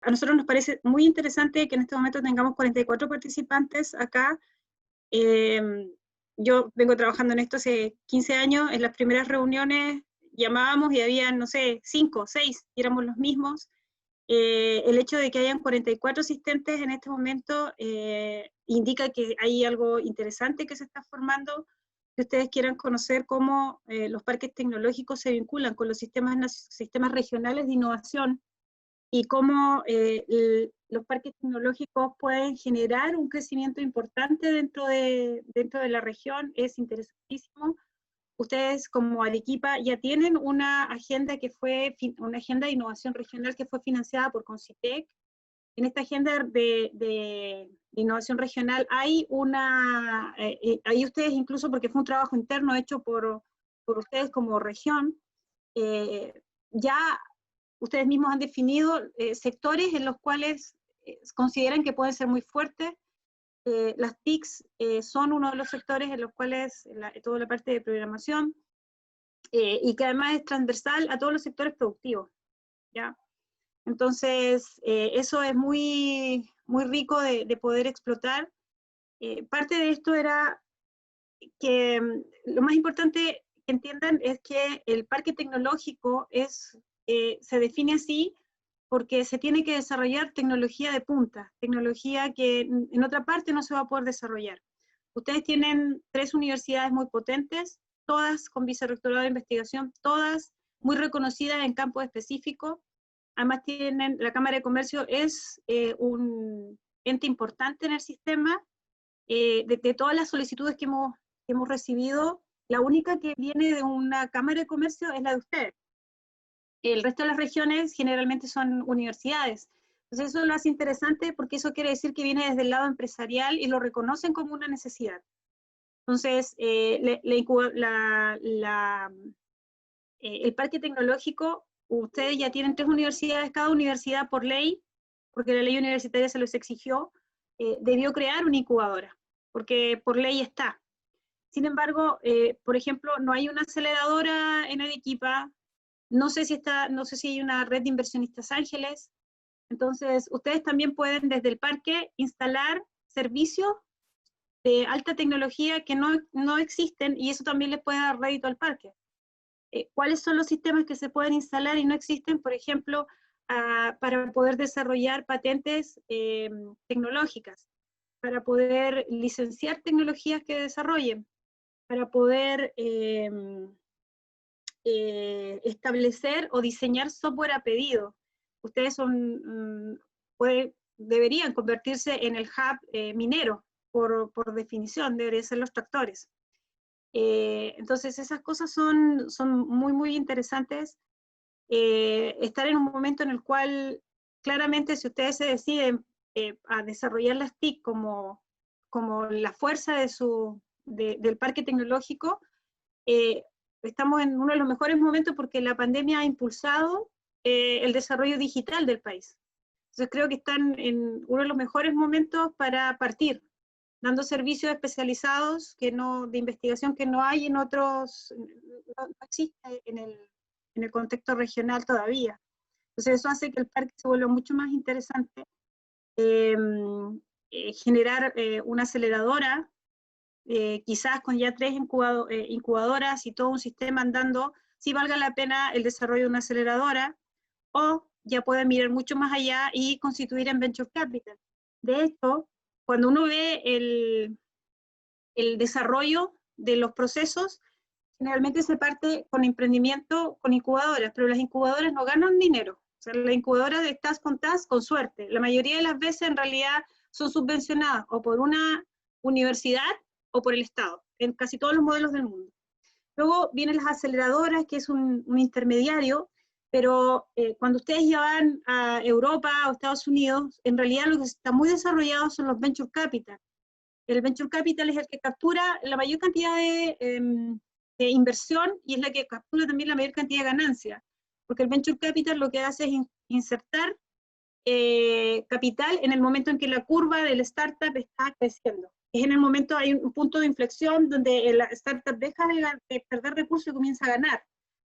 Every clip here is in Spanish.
a nosotros nos parece muy interesante que en este momento tengamos 44 participantes acá. Yo vengo trabajando en esto hace 15 años, en las primeras reuniones llamábamos y había, no sé, 5, 6, y éramos los mismos. El hecho de que hayan 44 asistentes en este momento indica que hay algo interesante que se está formando, que ustedes quieran conocer cómo los parques tecnológicos se vinculan con los sistemas regionales de innovación y cómo los parques tecnológicos pueden generar un crecimiento importante dentro de la región. Es interesantísimo. Ustedes como Arequipa ya tienen una agenda una agenda de innovación regional que fue financiada por Concitec. En esta agenda de innovación regional hay hay ustedes incluso, porque fue un trabajo interno hecho por ustedes como región, ya ustedes mismos han definido sectores en los cuales consideran que pueden ser muy fuertes. Las TICs son uno de los sectores en los cuales toda la parte de programación, y que además es transversal a todos los sectores productivos, ¿ya? Entonces, eso es muy, muy rico de poder explotar. Parte de esto era que lo más importante que entiendan es que el parque tecnológico se define así porque se tiene que desarrollar tecnología de punta, tecnología que en otra parte no se va a poder desarrollar. Ustedes tienen 3 universidades muy potentes, todas con vicerrectorado de investigación, todas muy reconocidas en campos específicos. Además la Cámara de Comercio es un ente importante en el sistema. De todas las solicitudes que hemos recibido, la única que viene de una Cámara de Comercio es la de ustedes. El resto de las regiones generalmente son universidades. Entonces eso lo hace interesante porque eso quiere decir que viene desde el lado empresarial y lo reconocen como una necesidad. Entonces, el parque tecnológico, ustedes ya tienen 3 universidades, cada universidad por ley, porque la ley universitaria se los exigió, debió crear una incubadora, porque por ley está. Sin embargo, por ejemplo, no hay una aceleradora en Arequipa. No sé si hay una red de inversionistas ángeles. Entonces, ustedes también pueden desde el parque instalar servicios de alta tecnología que no existen, y eso también les puede dar rédito al parque. ¿Cuáles son los sistemas que se pueden instalar y no existen? Por ejemplo, para poder desarrollar patentes tecnológicas, para poder licenciar tecnologías que desarrollen, para poder establecer o diseñar software a pedido. Ustedes deberían convertirse en el hub minero, por definición, deberían ser los tractores. Entonces esas cosas son muy, muy interesantes. Estar en un momento en el cual, claramente, si ustedes se deciden a desarrollar las TIC como la fuerza del parque tecnológico, estamos en uno de los mejores momentos porque la pandemia ha impulsado el desarrollo digital del país. Entonces creo que están en uno de los mejores momentos para partir, dando servicios especializados de investigación que no hay en otros, no existe en el contexto regional todavía. Entonces eso hace que el parque se vuelva mucho más interesante. Generar una aceleradora, quizás con ya 3 incubadoras y todo un sistema andando, sí valga la pena el desarrollo de una aceleradora, o ya pueden mirar mucho más allá y constituir en Venture Capital. De hecho, cuando uno ve el desarrollo de los procesos, generalmente se parte con emprendimiento, con incubadoras, pero las incubadoras no ganan dinero. O sea, las incubadoras de task con suerte. La mayoría de las veces en realidad son subvencionadas o por una universidad o por el Estado, en casi todos los modelos del mundo. Luego vienen las aceleradoras, que es un intermediario, pero cuando ustedes ya van a Europa o Estados Unidos, en realidad lo que está muy desarrollado son los Venture Capital. El Venture Capital es el que captura la mayor cantidad de inversión y es la que captura también la mayor cantidad de ganancia, porque el Venture Capital lo que hace es insertar capital en el momento en que la curva del startup está creciendo. Es en el momento, hay un punto de inflexión donde la startup deja de perder recursos y comienza a ganar.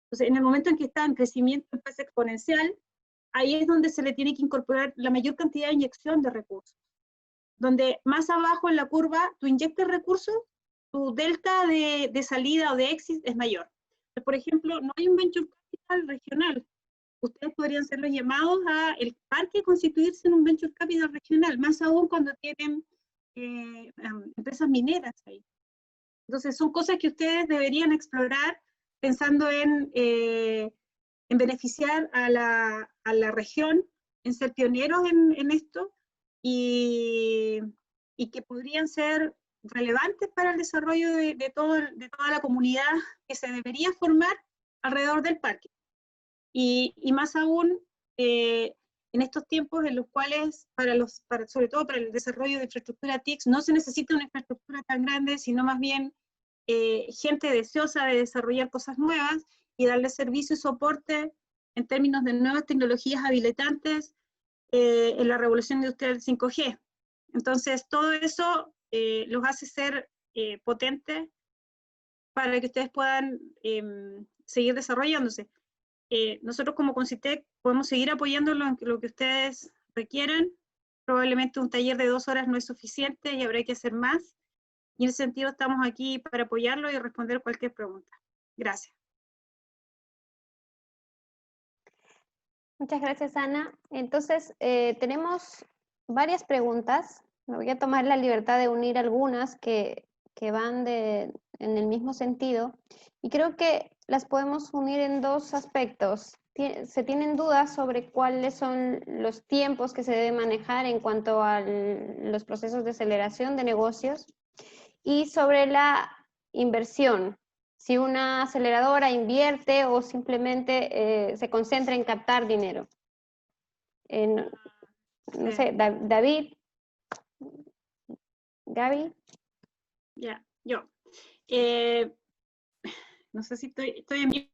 Entonces, en el momento en que está en crecimiento en fase exponencial, ahí es donde se le tiene que incorporar la mayor cantidad de inyección de recursos. Donde más abajo en la curva tú inyectas recursos, tu delta de salida o de exit es mayor. Entonces, por ejemplo, no hay un venture capital regional. Ustedes podrían ser los llamados a el parque constituirse en un venture capital regional, más aún cuando tienen empresas mineras ahí. Entonces, son cosas que ustedes deberían explorar pensando en beneficiar a la región, en ser pioneros en esto, y que podrían ser relevantes para el desarrollo de toda la comunidad que se debería formar alrededor del parque. Y más aún, en estos tiempos en los cuales, sobre todo para el desarrollo de infraestructura TICS, no se necesita una infraestructura tan grande, sino más bien gente deseosa de desarrollar cosas nuevas y darle servicio y soporte en términos de nuevas tecnologías habilitantes en la revolución industrial 5G. Entonces, todo eso los hace ser potentes para que ustedes puedan seguir desarrollándose. Nosotros como Concitec podemos seguir apoyándolo en lo que ustedes requieran. Probablemente un taller de 2 horas no es suficiente y habrá que hacer más. Y en ese sentido estamos aquí para apoyarlo y responder cualquier pregunta. Gracias. Muchas gracias, Ana. Entonces, tenemos varias preguntas. Me voy a tomar la libertad de unir algunas que van en el mismo sentido. Y creo que las podemos unir en 2 aspectos. Se tienen dudas sobre cuáles son los tiempos que se debe manejar en cuanto a los procesos de aceleración de negocios y sobre la inversión. Si una aceleradora invierte o simplemente se concentra en captar dinero. No sé, David, Gaby. Ya, yo. No sé si estoy en vivo,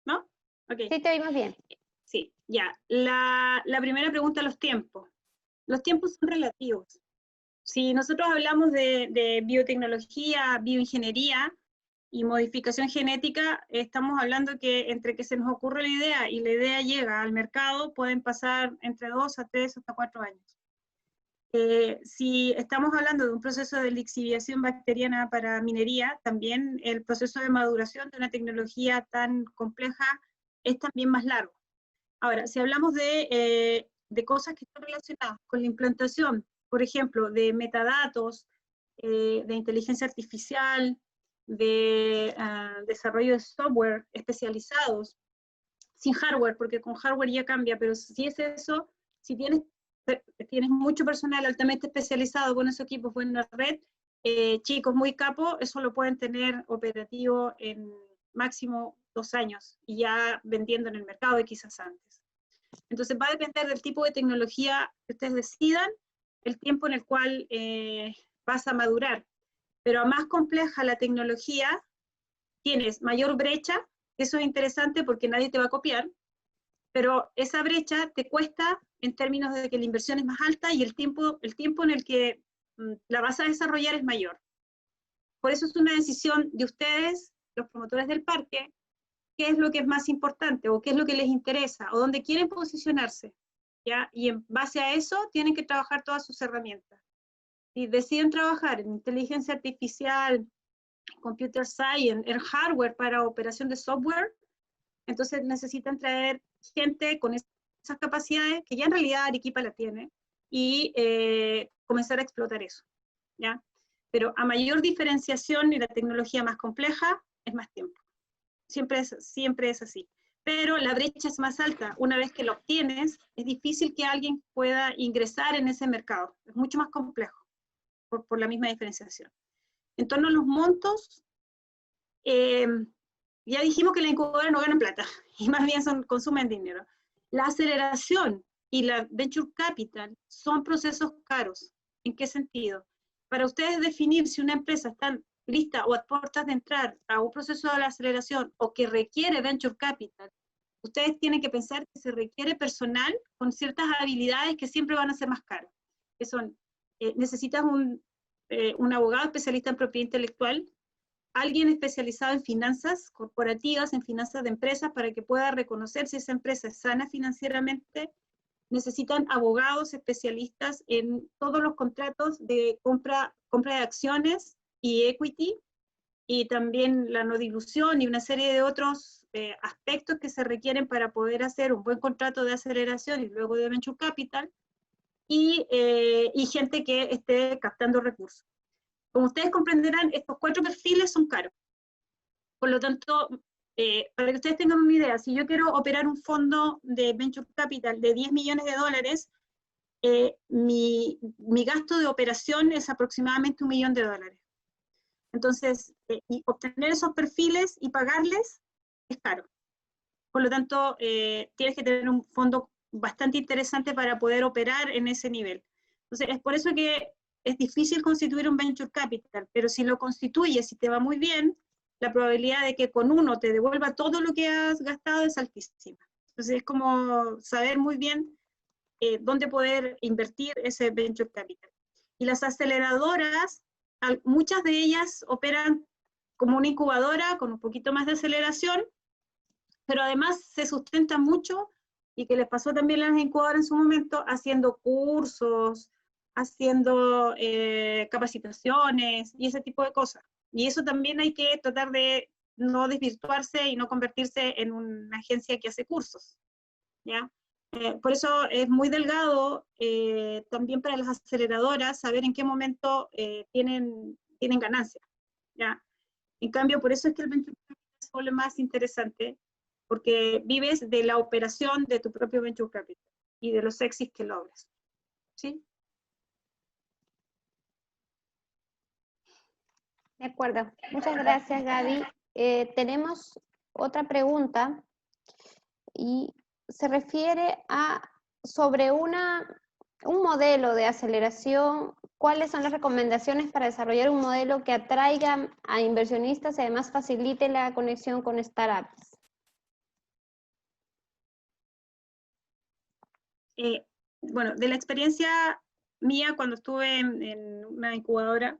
¿no? Okay. Sí, te oímos bien. Sí, ya. La primera pregunta, los tiempos. Los tiempos son relativos. Si nosotros hablamos de biotecnología, bioingeniería y modificación genética, estamos hablando que entre que se nos ocurre la idea y la idea llega al mercado, pueden pasar entre 2 a 3 hasta 4 años. Si estamos hablando de un proceso de lixiviación bacteriana para minería, también el proceso de maduración de una tecnología tan compleja es también más largo. Ahora, si hablamos de cosas que están relacionadas con la implantación, por ejemplo, de metadatos, de inteligencia artificial, de desarrollo de software especializados, sin hardware, porque con hardware ya cambia, pero si es eso, si tienes mucho personal altamente especializado con esos equipos, buena red, chicos muy capos, eso lo pueden tener operativo en máximo 2 años, y ya vendiendo en el mercado y quizás antes. Entonces va a depender del tipo de tecnología que ustedes decidan, el tiempo en el cual vas a madurar. Pero a más compleja la tecnología, tienes mayor brecha, eso es interesante porque nadie te va a copiar, pero esa brecha te cuesta en términos de que la inversión es más alta y el tiempo en el que la vas a desarrollar es mayor. Por eso es una decisión de ustedes, los promotores del parque, qué es lo que es más importante o qué es lo que les interesa o dónde quieren posicionarse, ¿ya? Y en base a eso tienen que trabajar todas sus herramientas. Si deciden trabajar en inteligencia artificial, computer science, en hardware para operación de software, entonces necesitan traer gente con esas capacidades, que ya en realidad Arequipa la tiene, y comenzar a explotar eso, ¿ya? Pero a mayor diferenciación y la tecnología más compleja, es más tiempo. Siempre es así. Pero la brecha es más alta. Una vez que lo obtienes, es difícil que alguien pueda ingresar en ese mercado. Es mucho más complejo, por la misma diferenciación. En torno a los montos, ya dijimos que la incubadora no gana plata, y más bien consumen dinero. La aceleración y la venture capital son procesos caros. ¿En qué sentido? Para ustedes definir si una empresa está lista o a puertas de entrar a un proceso de aceleración o que requiere venture capital, ustedes tienen que pensar que se requiere personal con ciertas habilidades que siempre van a ser más caras, que son, necesitas un abogado especialista en propiedad intelectual, alguien especializado en finanzas corporativas, en finanzas de empresas, para que pueda reconocer si esa empresa es sana financieramente. Necesitan abogados especialistas en todos los contratos de compra de acciones y equity, y también la no dilución y una serie de otros aspectos que se requieren para poder hacer un buen contrato de aceleración y luego de venture capital, y gente que esté captando recursos. Como ustedes comprenderán, estos 4 perfiles son caros. Por lo tanto, para que ustedes tengan una idea, si yo quiero operar un fondo de venture capital de $10 millones, mi gasto de operación es aproximadamente $1 millón. Entonces, y obtener esos perfiles y pagarles es caro. Por lo tanto, tienes que tener un fondo bastante interesante para poder operar en ese nivel. Entonces, es por eso que es difícil constituir un venture capital, pero si lo constituyes y te va muy bien, la probabilidad de que con uno te devuelva todo lo que has gastado es altísima. Entonces, es como saber muy bien dónde poder invertir ese venture capital. Y las aceleradoras, muchas de ellas operan como una incubadora con un poquito más de aceleración, pero además se sustentan mucho, y que les pasó también a las incubadoras en su momento, haciendo cursos, haciendo capacitaciones y ese tipo de cosas. Y eso también hay que tratar de no desvirtuarse y no convertirse en una agencia que hace cursos, ¿ya? Por eso es muy delgado también para las aceleradoras saber en qué momento tienen ganancias, ¿ya? En cambio, por eso es que el venture capital se vuelve más interesante, porque vives de la operación de tu propio venture capital y de los éxitos que logras, ¿sí? De acuerdo. Muchas gracias, Gaby. Tenemos otra pregunta y se refiere a sobre un modelo de aceleración. ¿Cuáles son las recomendaciones para desarrollar un modelo que atraiga a inversionistas y además facilite la conexión con startups? Bueno, de la experiencia mía cuando estuve en una incubadora,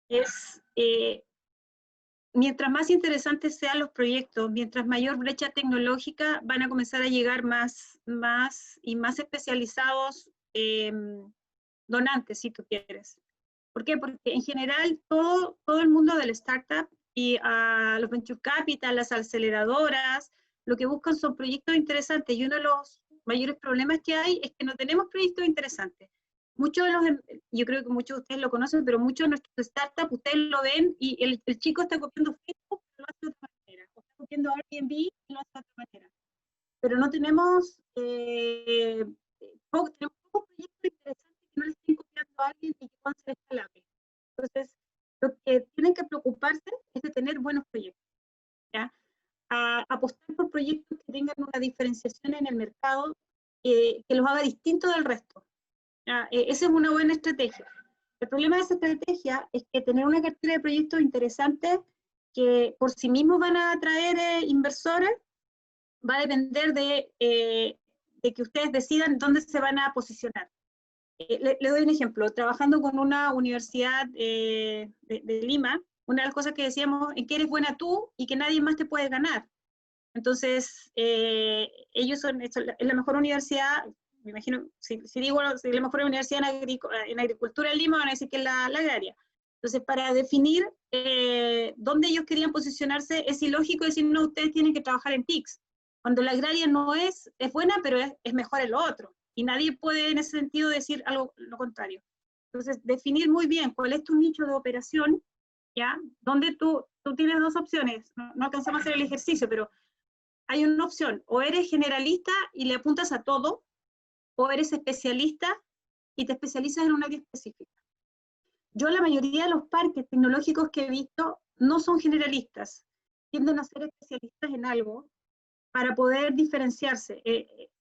es mientras más interesantes sean los proyectos, mientras mayor brecha tecnológica, van a comenzar a llegar más y más especializados donantes, si tú quieres. ¿Por qué? Porque en general todo el mundo del startup y a los venture capital, las aceleradoras, lo que buscan son proyectos interesantes, y uno de los mayores problemas que hay es que no tenemos proyectos interesantes. Muchos de los, yo creo que muchos de ustedes lo conocen, pero muchos de nuestros startups, ustedes lo ven y el chico está copiando Facebook, pero lo hace de otra manera, o está copiando Airbnb y lo hace de otra manera. Pero no tenemos, tenemos pocos proyectos interesantes que no le estén copiando a alguien y que puedan ser escalables. Entonces, lo que tienen que preocuparse es de tener buenos proyectos, ¿ya? Apostar por proyectos que tengan una diferenciación en el mercado, que los haga distintos del resto. Esa es una buena estrategia. El problema de esa estrategia es que tener una cartera de proyectos interesantes que por sí mismos van a atraer inversores va a depender de que ustedes decidan dónde se van a posicionar. Le doy un ejemplo. Trabajando con una universidad de Lima, una de las cosas que decíamos es que eres buena tú y que nadie más te puede ganar. Entonces, ellos es la mejor universidad, me imagino, si digo si la mejor universidad en agricultura en Lima, van a decir que es la agraria. Entonces, para definir dónde ellos querían posicionarse, es ilógico decir, no, ustedes tienen que trabajar en TICS, cuando la agraria no es buena, pero es mejor en lo otro. Y nadie puede en ese sentido decir algo lo contrario. Entonces, definir muy bien cuál es tu nicho de operación, ¿ya? Donde tú tienes dos opciones, no alcanzamos a hacer el ejercicio, pero hay una opción: o eres generalista y le apuntas a todo, o eres especialista y te especializas en un área específica. Yo la mayoría de los parques tecnológicos que he visto no son generalistas, tienden a ser especialistas en algo para poder diferenciarse.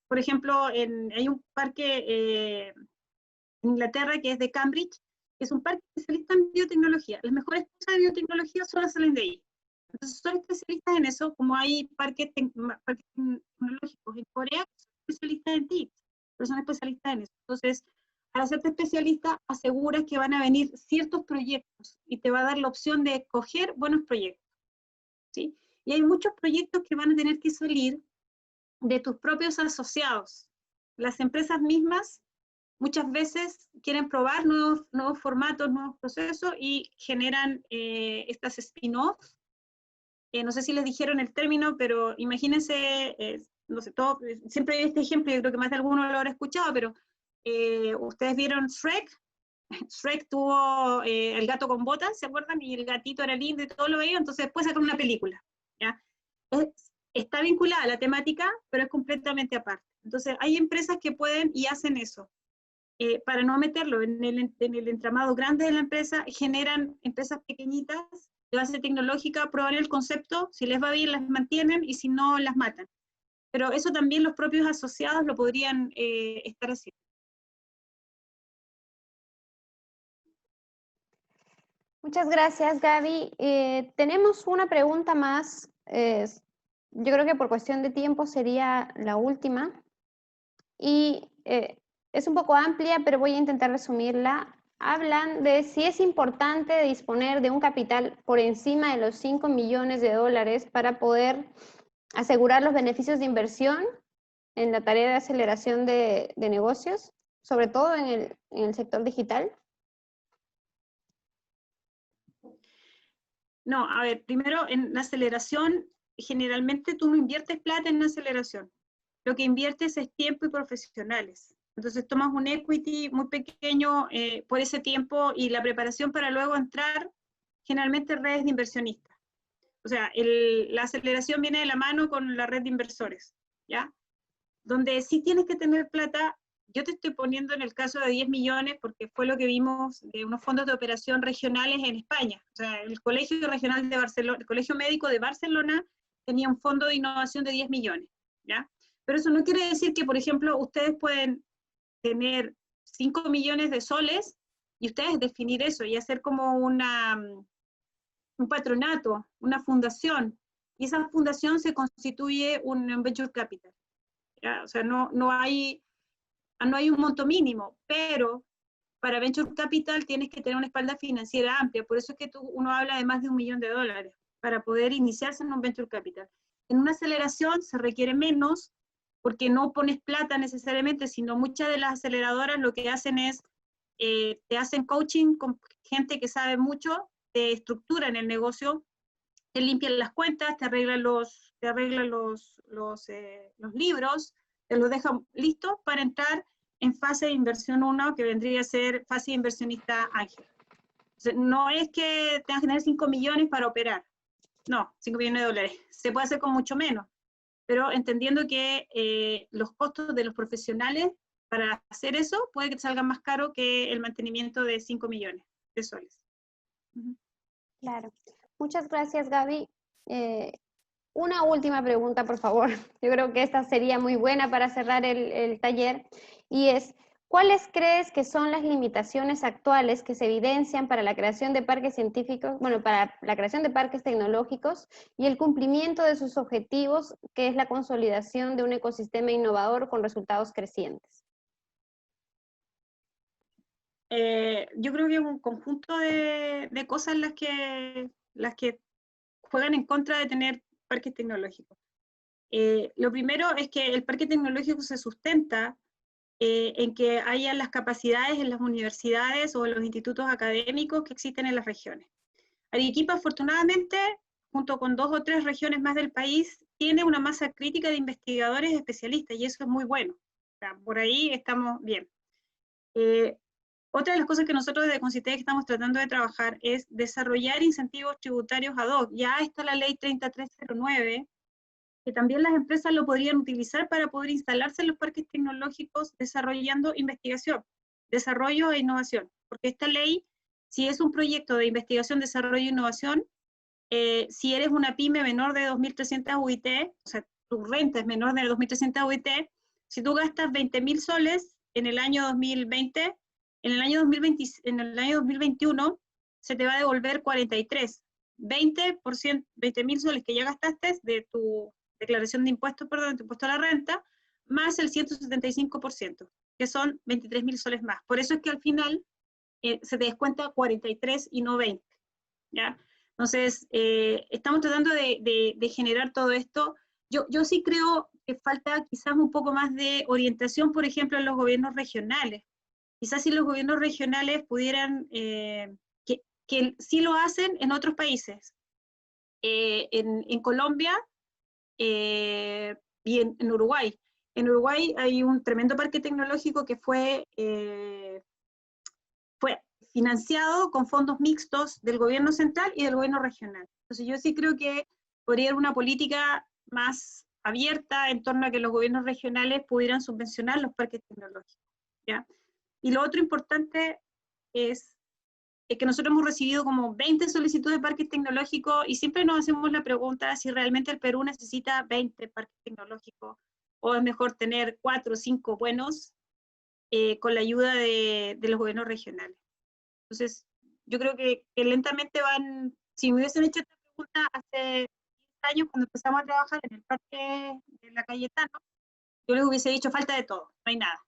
Por ejemplo, hay un parque en Inglaterra que es de Cambridge, que es un parque especialista en biotecnología. Las mejores cosas de biotecnología solo salen de ahí. Entonces son especialistas en eso, como hay parques tecnológicos en Corea que son especialistas en TIC, pero son especialistas en eso. Entonces, al hacerte especialista aseguras que van a venir ciertos proyectos y te va a dar la opción de escoger buenos proyectos, ¿sí? Y hay muchos proyectos que van a tener que salir de tus propios asociados. Las empresas mismas muchas veces quieren probar nuevos formatos, nuevos procesos y generan estas spin-offs. No sé si les dijeron el término, pero imagínense, no sé, siempre hay este ejemplo, yo creo que más de alguno lo habrá escuchado, pero ustedes vieron Shrek. Shrek tuvo el gato con botas, ¿se acuerdan? Y el gatito era lindo y todo lo veía, entonces después sacaron una película, ¿ya? Está vinculada a la temática, pero es completamente aparte. Entonces hay empresas que pueden y hacen eso. Para no meterlo en el entramado grande de la empresa, generan empresas pequeñitas de base tecnológica, prueban el concepto, si les va bien las mantienen y si no las matan. Pero eso también los propios asociados lo podrían estar haciendo. Muchas gracias, Gaby. Tenemos una pregunta más. Yo creo que por cuestión de tiempo sería la última. Y es un poco amplia, pero voy a intentar resumirla. Hablan de si es importante disponer de un capital por encima de los 5 millones de dólares para poder asegurar los beneficios de inversión en la tarea de aceleración de negocios, sobre todo en el sector digital. No, a ver, primero en la aceleración, generalmente tú no inviertes plata en la aceleración. Lo que inviertes es tiempo y profesionales. Entonces tomas un equity muy pequeño por ese tiempo y la preparación para luego entrar, generalmente redes de inversionistas. O sea, la aceleración viene de la mano con la red de inversores, ¿ya? Donde sí tienes que tener plata. Yo te estoy poniendo en el caso de 10 millones porque fue lo que vimos de unos fondos de operación regionales en España. O sea, el Colegio Regional de Barcelona, el Colegio Médico de Barcelona tenía un fondo de innovación de 10 millones, ¿ya? Pero eso no quiere decir que, por ejemplo, ustedes pueden tener 5 millones de soles y ustedes definir eso y hacer como un patronato, una fundación. Y esa fundación se constituye un venture capital, ¿ya? O sea, no hay un monto mínimo, pero para venture capital tienes que tener una espalda financiera amplia. Por eso es que uno habla de más de $1 millón para poder iniciarse en un venture capital. En una aceleración se requiere menos, porque no pones plata necesariamente, sino muchas de las aceleradoras lo que hacen es, te hacen coaching con gente que sabe mucho, te estructuran el negocio, te limpian las cuentas, te arreglan los libros, te los dejan listos para entrar en fase de inversión 1, que vendría a ser fase de inversionista ángel. Entonces, no es que tengas que tener 5 millones para operar, no, 5 millones de dólares, se puede hacer con mucho menos, pero entendiendo que los costos de los profesionales para hacer eso puede que te salgan más caro que el mantenimiento de 5 millones de soles. Claro. Muchas gracias, Gaby. Una última pregunta, por favor. Yo creo que esta sería muy buena para cerrar el taller, y es, ¿cuáles crees que son las limitaciones actuales que se evidencian para la creación de parques científicos, bueno, para la creación de parques tecnológicos y el cumplimiento de sus objetivos, que es la consolidación de un ecosistema innovador con resultados crecientes? Yo creo que es un conjunto de cosas las que juegan en contra de tener parques tecnológicos. Lo primero es que el parque tecnológico se sustenta en que haya las capacidades en las universidades o en los institutos académicos que existen en las regiones. Arequipa, afortunadamente, junto con 2 o 3 regiones más del país, tiene una masa crítica de investigadores especialistas, y eso es muy bueno. O sea, por ahí estamos bien. Otra de las cosas que nosotros desde Concitec estamos tratando de trabajar es desarrollar incentivos tributarios ad hoc. Ya está la ley 3309, que también las empresas lo podrían utilizar para poder instalarse en los parques tecnológicos desarrollando investigación, desarrollo e innovación. Porque esta ley, si es un proyecto de investigación, desarrollo e innovación, si eres una pyme menor de 2.300 UIT, o sea, tu renta es menor de 2.300 UIT, si tú gastas 20.000 soles en el año 2020, en el año 2021 se te va a devolver 43. 20.000 soles que ya gastaste de tu declaración de impuestos, perdón, de tu impuesto a la renta, más el 175%. que son 23.000 soles más. Por eso es que al final se te descuenta 43 y no 20, ¿ya? Entonces, estamos tratando de generar todo esto. Yo sí creo que falta quizás un poco más de orientación, por ejemplo, en los gobiernos regionales. Quizás si los gobiernos regionales pudieran, que sí lo hacen en otros países. En Colombia y en Uruguay. En Uruguay hay un tremendo parque tecnológico que fue financiado con fondos mixtos del gobierno central y del gobierno regional. Entonces yo sí creo que podría haber una política más abierta en torno a que los gobiernos regionales pudieran subvencionar los parques tecnológicos, ¿ya? Y lo otro importante es que nosotros hemos recibido como 20 solicitudes de parques tecnológicos y siempre nos hacemos la pregunta si realmente el Perú necesita 20 parques tecnológicos o es mejor tener 4 o 5 buenos con la ayuda de los gobiernos regionales. Entonces, yo creo que lentamente van, si me hubiesen hecho esta pregunta hace 10 años cuando empezamos a trabajar en el parque de la Cayetano, yo les hubiese dicho falta de todo, no hay nada.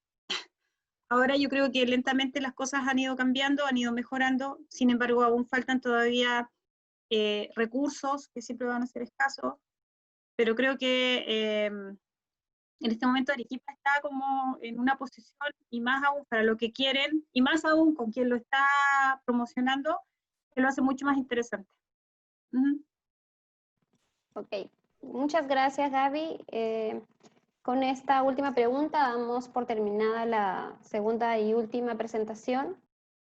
Ahora yo creo que lentamente las cosas han ido cambiando, han ido mejorando, sin embargo aún faltan todavía recursos que siempre van a ser escasos, pero creo que en este momento Arequipa está como en una posición, y más aún para lo que quieren, y más aún con quien lo está promocionando, que lo hace mucho más interesante. Ok, muchas gracias Gaby. Con esta última pregunta damos por terminada la segunda y última presentación.